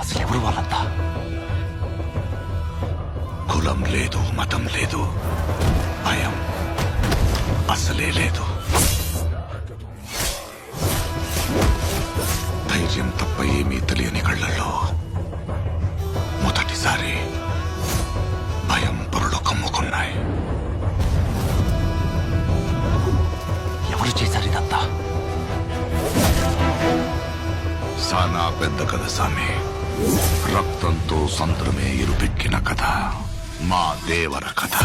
అసలు ఎవరు వాళ్ళంతా? కులం లేదు, మతం లేదు, భయం అసలే లేదు. ధైర్యం తప్ప ఏమీ తెలియని కళ్ళల్లో మొదటిసారి భయం పొరలు కమ్ముకున్నాయి. ఎవరు చేశారు ఇదంతా? సానా పెద్ద కథ సామి. రక్తంతో సంద్రమే ఇరుపెక్కిన కథ మా దేవర కథ.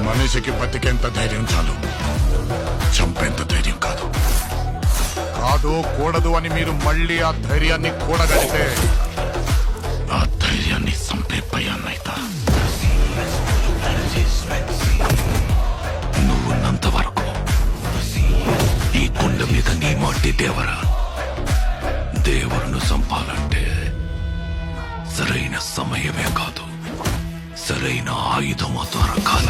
మనిషికి బతికేంత ధైర్యం చాలు, చంపేంత ధైర్యం కాదు. కాదు కూడదు అని మీరు మళ్ళీ ఆ ధైర్యాన్ని కూడగలిగితే ఆ ధైర్యాన్ని చంపే భయాన్నైతా. నువ్వున్నంత వరకు ఈ కొండ మీద నీ మట్టి దేవర. దేవుడును చంపాలంటే సరైన సమయమే కాదు, సరైన ఆయుధము దొరకాల.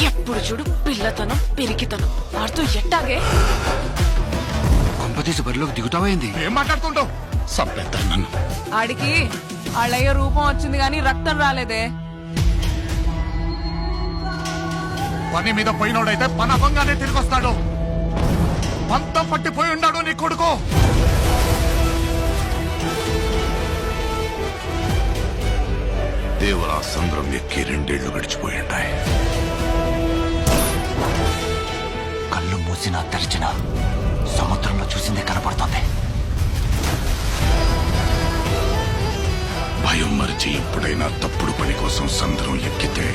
ఎప్పుడు చూడు పిల్లతనం పెరిగితనం ఆడుతూ ఎట్టాగే. కొంపతీసి బరిలోకి దిగుతావైంది. ఏం మాట్లాడుతుంటావు? చంపేద్దాం నన్ను. ఆడికి వాళ్ళయ్య రూపం వచ్చింది గాని రక్తం రాలేదే. పని మీద పోయినోడైతే పని అవ్వంగానే తిరిగి వస్తాడు. పంతం పట్టిపోయి ఉన్నాడు నీ కొడుకు. దేవరా సంద్రం ఎక్కి 2 ఏళ్లు గడిచిపోయింటాయి. కళ్ళు మూసినా తెరిచినా సముద్రంలో చూసిందే కనపడుతోంది. భయం మరిచి ఎప్పుడైనా తప్పుడు పని కోసం సంద్రం ఎక్కితే